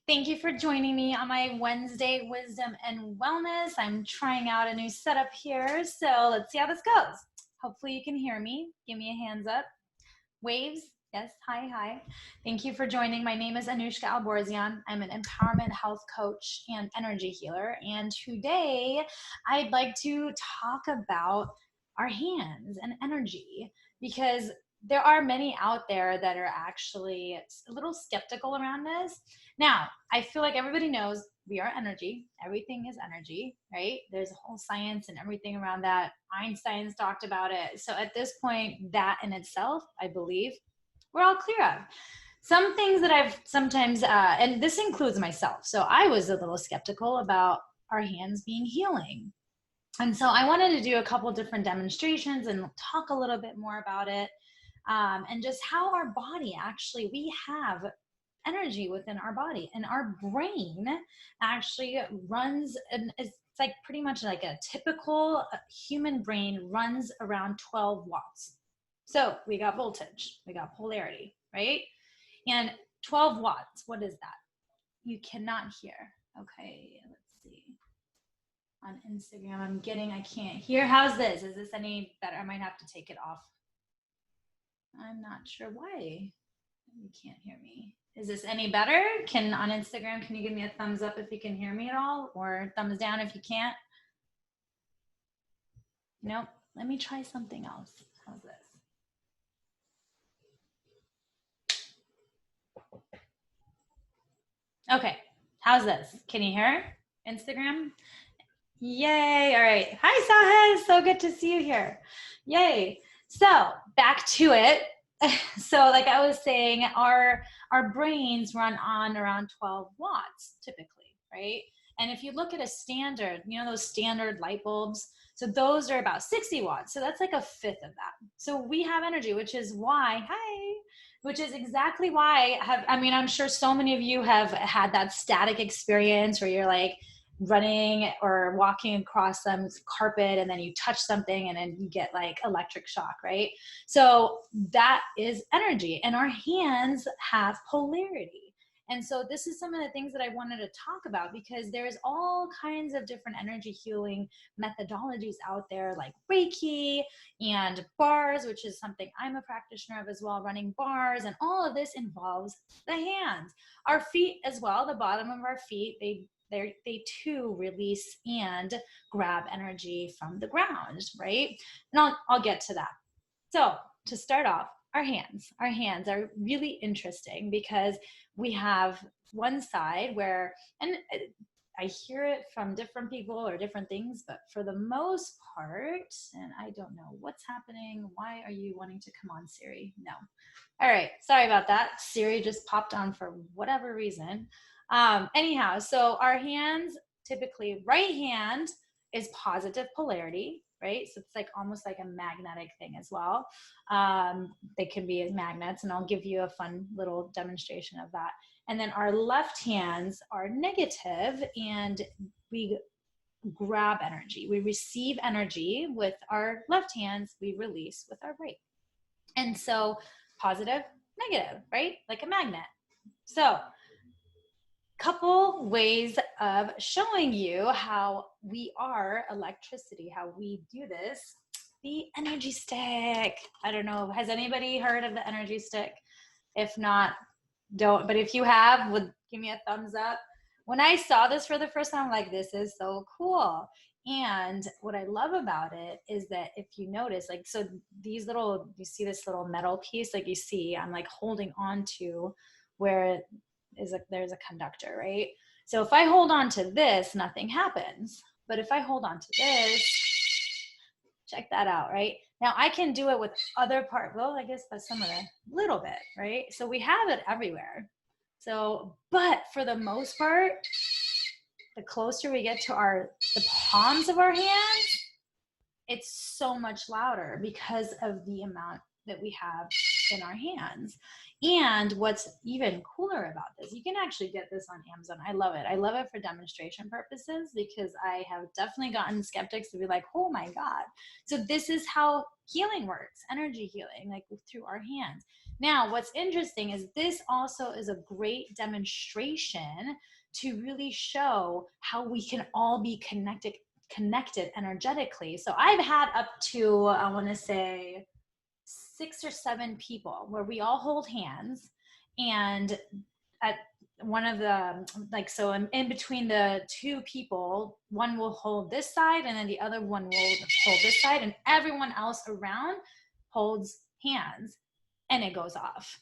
Thank you for joining me on my Wednesday Wisdom and Wellness. I'm trying out a new setup here, so let's see how this goes. Hopefully you can hear me. Give me a hands up. Waves. Yes, hi, hi. Thank you for joining. My name is Anuschka Alborzian. I'm an empowerment health coach and energy healer. And today I'd like to talk about our hands and energy because there are many out there that are actually a little skeptical around this. Now, I feel like everybody knows we are energy. Everything is energy, right? There's a whole science and everything around that. Einstein's talked about it. So at this point, that in itself, I believe, we're all clear of. Some things that I've sometimes, and this includes myself. So I was a little skeptical about our hands being healing. And so I wanted to do a couple different demonstrations and talk a little bit more about it. And just how our body actually, we have energy within our body, and our brain actually runs, and it's like pretty much like a typical human brain runs around 12 watts. So we got voltage, we got polarity, right? And 12 watts, what is that? You cannot hear. Okay, let's see. On Instagram, I can't hear. How's this? Is this any better? I might have to take it off. I'm not sure why you can't hear me. Is this any better? On Instagram, can you give me a thumbs up if you can hear me at all, or thumbs down if you can't? Nope. Let me try something else. How's this? Okay. How's this? Can you hear? Instagram? Yay. All right. Hi, Sahez. So good to see you here. Yay. So back to it. So like I was saying, our brains run on around 12 watts typically, right? And if you look at a standard, those standard light bulbs, so those are about 60 watts. So that's like a fifth of that. So we have energy, which is exactly why I'm sure so many of you have had that static experience where you're like running or walking across some carpet and then you touch something and then you get like electric shock, right? So that is energy, and our hands have polarity. And so this is some of the things that I wanted to talk about, because there's all kinds of different energy healing methodologies out there, like Reiki and bars, which is something I'm a practitioner of as well, running bars, and all of this involves the hands. Our feet as well, the bottom of our feet, they too release and grab energy from the ground, right? And I'll get to that. So to start off, our hands are really interesting because we have one side where, and I hear it from different people or different things, but for the most part, and I don't know what's happening. Why are you wanting to come on, Siri? No. All right. Sorry about that. Siri just popped on for whatever reason. Anyhow, so our hands, typically right hand is positive polarity, right? So it's like almost like a magnetic thing as well. They can be as magnets, and I'll give you a fun little demonstration of that. And then our left hands are negative, and we grab energy. We receive energy with our left hands, we release with our right. And so positive, negative, right? Like a magnet. So couple ways of showing you how we are electricity, how we do this. The energy stick. I don't know. Has anybody heard of the energy stick? If not, don't. But if you have, give me a thumbs up. When I saw this for the first time, I'm like, this is so cool. And what I love about it is that if you notice, like, so these little, you see this little metal piece, like you see, I'm like holding on to where there's a conductor, right? So if I hold on to this, nothing happens. But if I hold on to this, check that out, right? Now I can do it with other parts. Well, I guess that's some of the little bit, right? So we have it everywhere. So, but for the most part, the closer we get to the palms of our hands, it's so much louder because of the amount that we have in our hands. And what's even cooler about this, you can actually get this on Amazon. I love it. I love it for demonstration purposes, because I have definitely gotten skeptics to be like, oh my God. So this is how healing works, energy healing, like through our hands. Now, what's interesting is this also is a great demonstration to really show how we can all be connected energetically. So I've had up to, I want to say 6 or 7 people where we all hold hands, and at one of the, like, so in between the 2 people, one will hold this side and then the other one will hold this side, and everyone else around holds hands, and it goes off.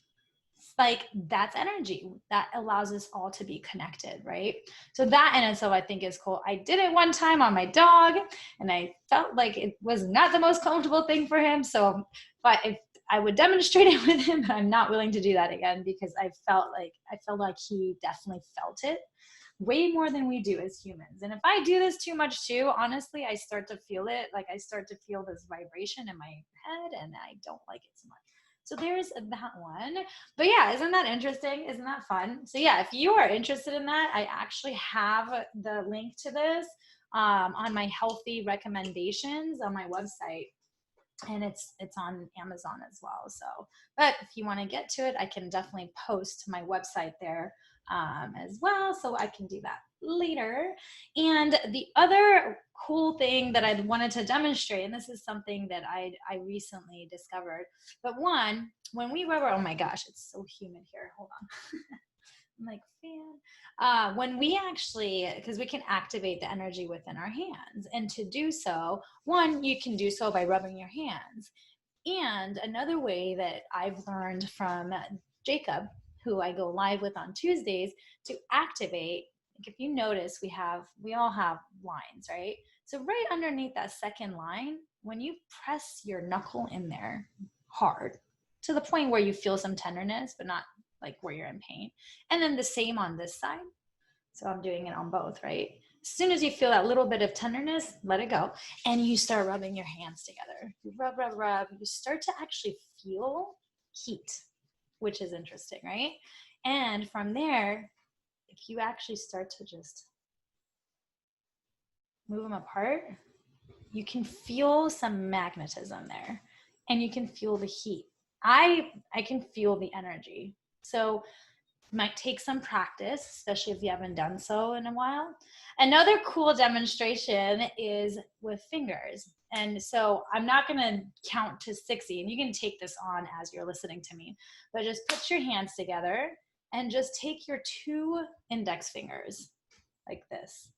Like, that's energy that allows us all to be connected, right? So that in itself, I think, is cool. I did it one time on my dog, and I felt like it was not the most comfortable thing for him. So, but if I would demonstrate it with him, but I'm not willing to do that again, because I felt like he definitely felt it way more than we do as humans. And if I do this too much too, honestly, I start to feel it. Like, I start to feel this vibration in my head, and I don't like it so much. So there's that one. But yeah, isn't that interesting? Isn't that fun? So yeah, if you are interested in that, I actually have the link to this on my healthy recommendations on my website. And it's on Amazon as well. So, but if you want to get to it, I can definitely post my website there as well. So I can do that later. And the other cool thing that I wanted to demonstrate, and this is something that I recently discovered, but one, when we were, oh my gosh, it's so humid here. Hold on. I'm like, fan. When we actually, because we can activate the energy within our hands, and to do so, one, you can do so by rubbing your hands. And another way that I've learned from Jacob, who I go live with on Tuesdays, to activate, like, if you notice, we all have lines, right? So right underneath that second line, when you press your knuckle in there hard, to the point where you feel some tenderness, but not like where you're in pain. And then the same on this side. So I'm doing it on both, right? As soon as you feel that little bit of tenderness, let it go. And you start rubbing your hands together. You rub, rub, rub. You start to actually feel heat, which is interesting, right? And from there, if you actually start to just move them apart, you can feel some magnetism there, and you can feel the heat. I can feel the energy. So it might take some practice, especially if you haven't done so in a while. Another cool demonstration is with fingers. And so I'm not going to count to 60, and you can take this on as you're listening to me, but just put your hands together and just take your 2 index fingers like this,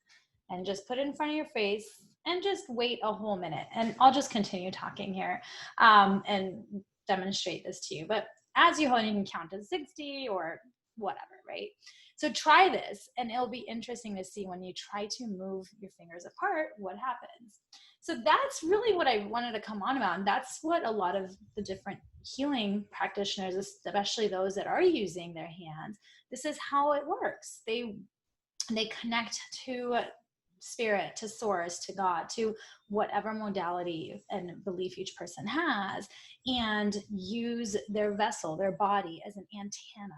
and just put it in front of your face and just wait a whole minute. And I'll just continue talking here and demonstrate this to you. But as you hold, you can count to 60 or whatever, right? So try this, and it'll be interesting to see when you try to move your fingers apart, what happens. So that's really what I wanted to come on about. And that's what a lot of the different healing practitioners, especially those that are using their hands, this is how it works. They connect to spirit, to source, to God, to whatever modality and belief each person has, and use their vessel, their body, as an antenna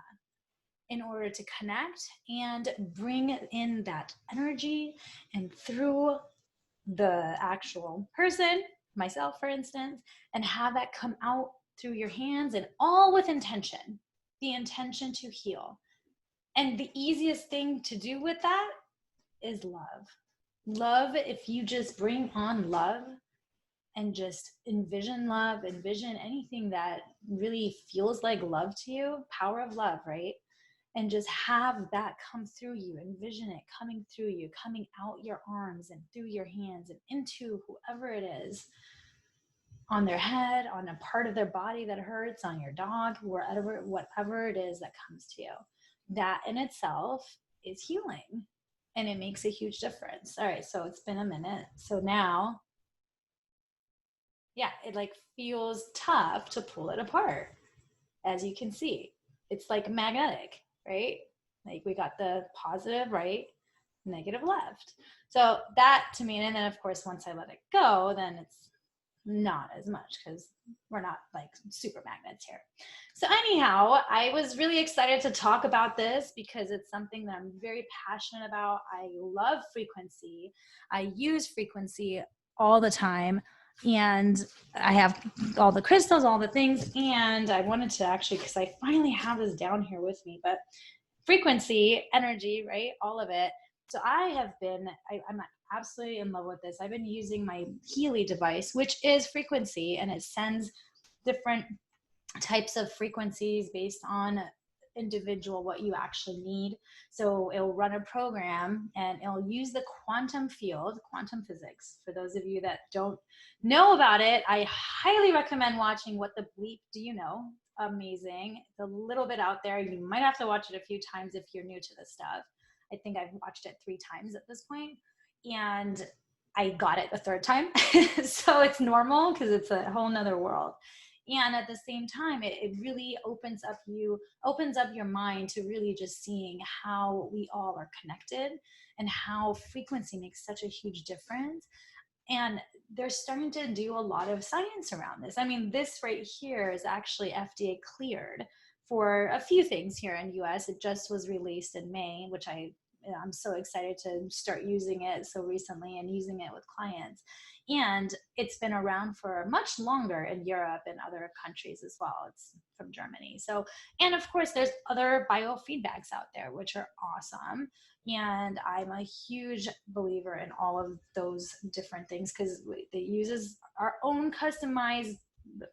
in order to connect and bring in that energy, and through the actual person, myself for instance, and have that come out through your hands, and all with intention, the intention to heal. And the easiest thing to do with that is love. Love, if you just bring on love and just envision love, envision anything that really feels like love to you, power of love, right? And just have that come through you, envision it coming through you, coming out your arms and through your hands and into whoever it is, on their head, on a part of their body that hurts, on your dog, whatever it is that comes to you. That in itself is healing. And it makes a huge difference. All right, so it's been a minute. So now, yeah, it like feels tough to pull it apart. As you can see, it's like magnetic, right? Like we got the positive right, negative left. So that to me, and then of course, once I let it go, then it's not as much, because we're not like super magnets here. So anyhow, I was really excited to talk about this because it's something that I'm very passionate about. I love frequency. I use frequency all the time. And I have all the crystals, all the things, and I wanted to actually, because I finally have this down here with me, but frequency, energy, right? All of it. So I'm absolutely in love with this. I've been using my Healy device, which is frequency, and it sends different types of frequencies based on individual what you actually need. So it'll run a program and it'll use the quantum field, quantum physics. For those of you that don't know about it, I highly recommend watching What the Bleep Do You Know? Amazing. It's a little bit out there. You might have to watch it a few times if you're new to this stuff. I think I've watched it 3 times at this point, and I got it the 3rd time. So it's normal because it's a whole nother world. And at the same time, it really opens up your mind to really just seeing how we all are connected and how frequency makes such a huge difference. And they're starting to do a lot of science around this. I mean, this right here is actually FDA cleared for a few things here in US. It just was released in May, which I'm so excited to start using it so recently and using it with clients. And it's been around for much longer in Europe and other countries as well. It's from Germany. So, and of course, there's other biofeedbacks out there, which are awesome. And I'm a huge believer in all of those different things because it uses our own customized,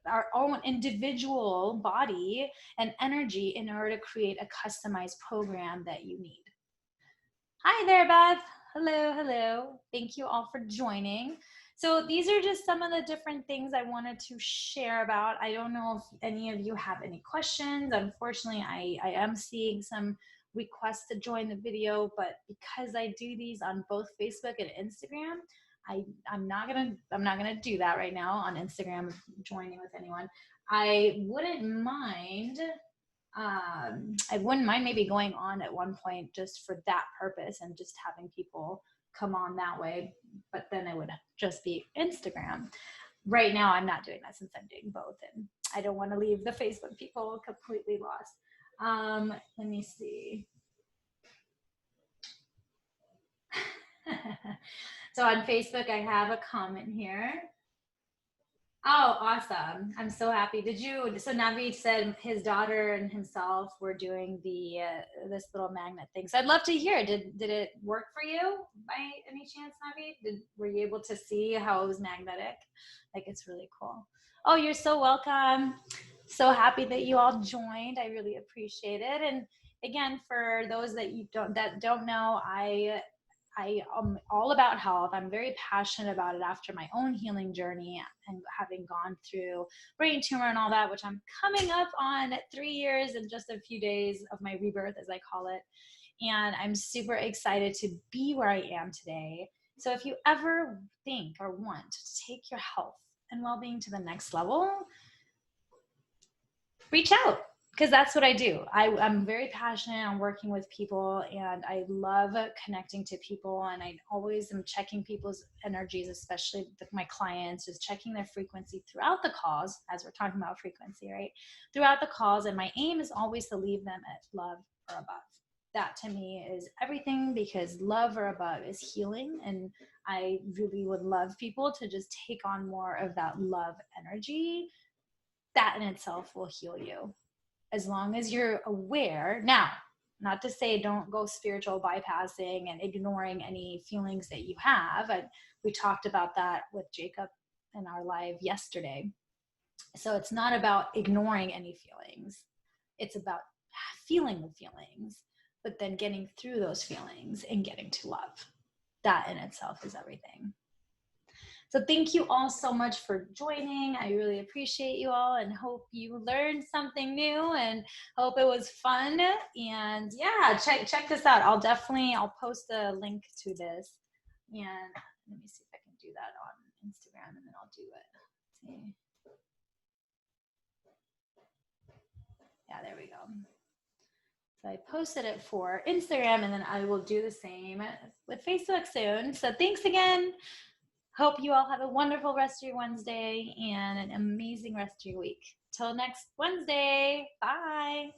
our own individual body and energy in order to create a customized program that you need. Hi there, Beth. Hello, hello. Thank you all for joining. So these are just some of the different things I wanted to share about. I don't know if any of you have any questions. Unfortunately, I am seeing some requests to join the video, but because I do these on both Facebook and Instagram, I'm not gonna do that right now on Instagram, joining with anyone. I wouldn't mind maybe going on at one point just for that purpose and just having people come on that way, but then it would just be Instagram. Right now, I'm not doing that since I'm doing both, and I don't want to leave the Facebook people completely lost. Let me see. So on Facebook, I have a comment here. Oh, awesome. I'm so happy. So Naveed said his daughter and himself were doing this little magnet thing. So I'd love to hear, did it work for you by any chance, Naveed? Were you able to see how it was magnetic? Like, it's really cool. Oh, you're so welcome. So happy that you all joined. I really appreciate it. And again, for those that don't know, I am all about health. I'm very passionate about it after my own healing journey and having gone through brain tumor and all that, which I'm coming up on 3 years and just a few days of my rebirth, as I call it. And I'm super excited to be where I am today. So if you ever think or want to take your health and well-being to the next level, reach out, because that's what I do. I'm very passionate on working with people, and I love connecting to people, and I always am checking people's energies, especially with my clients, is checking their frequency throughout the calls, as we're talking about frequency, right? Throughout the calls, and my aim is always to leave them at love or above. That to me is everything, because love or above is healing, and I really would love people to just take on more of that love energy. That in itself will heal you, as long as you're aware. Now, not to say don't go spiritual bypassing and ignoring any feelings that you have. We talked about that with Jacob in our live yesterday. So it's not about ignoring any feelings. It's about feeling the feelings, but then getting through those feelings and getting to love. That in itself is everything. So thank you all so much for joining. I really appreciate you all and hope you learned something new and hope it was fun. And yeah, check this out. I'll post a link to this. And let me see if I can do that on Instagram, and then I'll do it. Let's see. Yeah, there we go. So I posted it for Instagram, and then I will do the same with Facebook soon. So thanks again. Hope you all have a wonderful rest of your Wednesday and an amazing rest of your week. Till next Wednesday. Bye.